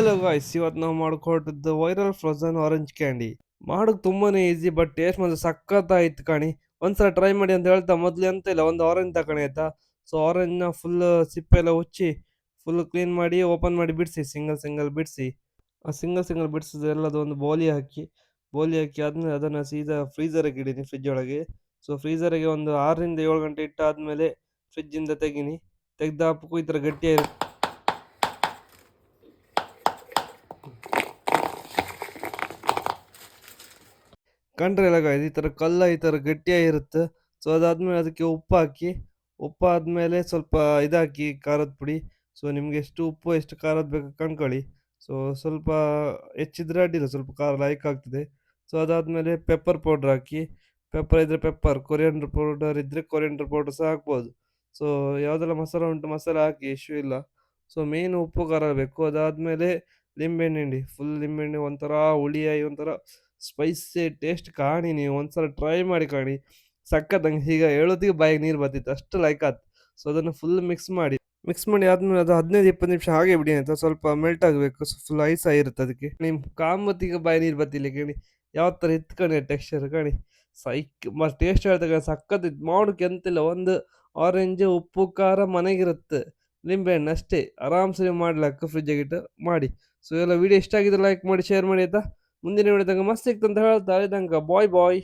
Hello guys, ಇವತ್ತು ನಾವು ಮಾಡ್ಕೊಟ್ಟಿದ್ದು viral frozen orange candy. ಮಾಡೋದು ತುಂಬಾನೇ ಈಸಿ, ಬಟ್ ಟೇಸ್ಟ್ ಮಾತ್ರ ಸಖತ್ತಾಯ್ತು ಕಣಿ. ಒಂದ್ಸಲ ಟ್ರೈ ಮಾಡಿ ಅಂತ ಹೇಳ್ತಾ ಮೊದ್ಲು ಎಂತ ಇಲ್ಲ, ಒಂದು ಆರೆಂಜ್ ತಗೊಳ್ಳಿ ಆಯ್ತಾ. ಸೊ ಆರೆಂಜ್ನ ಫುಲ್ ಸಿಪ್ಪೆ ಎಲ್ಲ ಉಚ್ಚಿ ಫುಲ್ ಕ್ಲೀನ್ ಮಾಡಿ ಓಪನ್ ಮಾಡಿ ಬಿಡಿಸಿ, ಸಿಂಗಲ್ ಸಿಂಗಲ್ ಬಿಡಿಸಿ. ಆ ಸಿಂಗಲ್ ಸಿಂಗಲ್ ಬಿಡಿಸಿದ ಎಲ್ಲದು ಒಂದು ಬೋಲಿ ಹಾಕಿ ಆದ್ಮೇಲೆ ಅದನ್ನು ಸೀದಾ ಫ್ರೀಸರ್ಗೆ ಇಡೀನಿ, ಫ್ರಿಜ್ ಒಳಗೆ. ಸೊ ಫ್ರೀಸರ್ಗೆ ಒಂದು 6 ರಿಂದ 7 ಗಂಟೆ ಇಟ್ಟಾದ್ಮೇಲೆ ಫ್ರಿಜ್ಜಿಂದ ತೆಗೀನಿ. ತೆಗ್ದಾಪಕ್ಕೂ ಈ ಥರ ಗಟ್ಟಿಯಾಗಿ ಕಂಡ್ರೆ ಎಲ್ಲ ಈ ಥರ ಕಲ್ಲ ಈ ಥರ ಗಟ್ಟಿಯಾಗಿರುತ್ತೆ. ಸೊ ಅದಾದ್ಮೇಲೆ ಅದಕ್ಕೆ ಉಪ್ಪಾದ್ಮೇಲೆ ಸ್ವಲ್ಪ ಇದಾಕಿ ಖಾರದ ಪುಡಿ. ಸೊ ನಿಮ್ಗೆ ಎಷ್ಟು ಉಪ್ಪು ಎಷ್ಟು ಖಾರದ ಬೇಕು ಕಂಡ್ಕೊಳ್ಳಿ. ಸೊ ಸ್ವಲ್ಪ ಹೆಚ್ಚಿದ್ರೆ ಅಡ್ಡಿಲ್ಲ, ಸ್ವಲ್ಪ ಖಾರ ಲೈಕ್ ಆಗ್ತದೆ. ಸೊ ಅದಾದ್ಮೇಲೆ ಪೆಪ್ಪರ್ ಪೌಡ್ರ್ ಹಾಕಿ, ಪೆಪ್ಪರ್ ಇದ್ರೆ ಪೆಪ್ಪರ್, ಕೊರಿಯಂಡರ್ ಪೌಡರ್ ಇದ್ರೆ ಕೊರಿಯಂಡರ್ ಪೌಡರ್ ಸಹ ಹಾಕ್ಬೋದು. ಸೊ ಯಾವುದೆಲ್ಲ ಮಸಾಲ ಉಂಟು ಮಸಾಲ ಹಾಕಿ, ಇಶ್ಯೂ ಇಲ್ಲ. ಸೊ ಮೇನ್ ಉಪ್ಪು ಖಾರ ಬೇಕು. ಅದಾದ್ಮೇಲೆ ಲಿಂಬೆಹಣ್ಣು ಹಿಂಡಿ, ಫುಲ್ ಲಿಂಬೆಹಣ್ಣು ಒಂಥರ ಹುಳಿಯಾಗಿ ಒಂಥರ ಸ್ಪೈಸಿ ಟೇಸ್ಟ್ ಕಾಣಿ. ನೀವು ಒಂದ್ಸಲ ಟ್ರೈ ಮಾಡಿ ಕಾಣಿ, ಸಖತ್ತಂಗೆ ಈಗ ಹೇಳೋದಿಗೆ ಬಾಯಿಗೆ ನೀರು ಬರ್ತಿತ್ತು, ಅಷ್ಟು ಲೈಕ್ ಆಯ್ತು. ಸೊ ಅದನ್ನು ಫುಲ್ ಮಿಕ್ಸ್ ಮಾಡಿ ಆದ್ಮೇಲೆ ಅದು 15-20 ನಿಮಿಷ ಹಾಗೆ ಬಿಡಿ ಆಯ್ತಾ. ಸ್ವಲ್ಪ ಮೆಲ್ಟ್ ಆಗಬೇಕು, ಫುಲ್ ಐಸ್ ಆಗಿರುತ್ತೆ ಅದಕ್ಕೆ. ನಿಮ್ ಕಾಂಬತ್ತಿಗೆ ಬಾಯಿ ನೀರು ಬರ್ತಿಲ್ಲ ಕೇಳಿ, ಯಾವ ಥರ ಇತ್ಕಣಿ ಟೆಕ್ಸ್ಚರ್ ಕಾಣಿ. ಟೇಸ್ಟ್ ಹೇಳ್ದಾಗ ಸಖತ್ ಇತ್ತು. ಮಾಡೋಕೆ ಎಂತಿಲ್ಲ, ಒಂದು ಆರೆಂಜ್ ಉಪ್ಪು ಖಾರ ಮನೆಗಿರುತ್ತೆ, ಲಿಂಬೆಹಣ್ಣು ಅಷ್ಟೇ. ಆರಾಮ್ಸೆ ಮಾಡ್ಲಾಕ ಫ್ರಿಜ್ಜಿಗೆ ಇಟ್ಟು ಮಾಡಿ. ಸೊ ಎಲ್ಲ ವಿಡಿಯೋ ಇಷ್ಟ ಆಗಿದ್ರೆ ಲೈಕ್ ಮಾಡಿ, ಶೇರ್ ಮಾಡಿ ಆಯ್ತಾ. ಮುಂದಿನ ವಿಡಿಯೋದಾಗ ಮಸ್ತ್ ಸಿಕ್ತಂತ ಹೇಳ್ತಾ ಇದ್ದಂಗ ಬಾಯ್ ಬಾಯ್.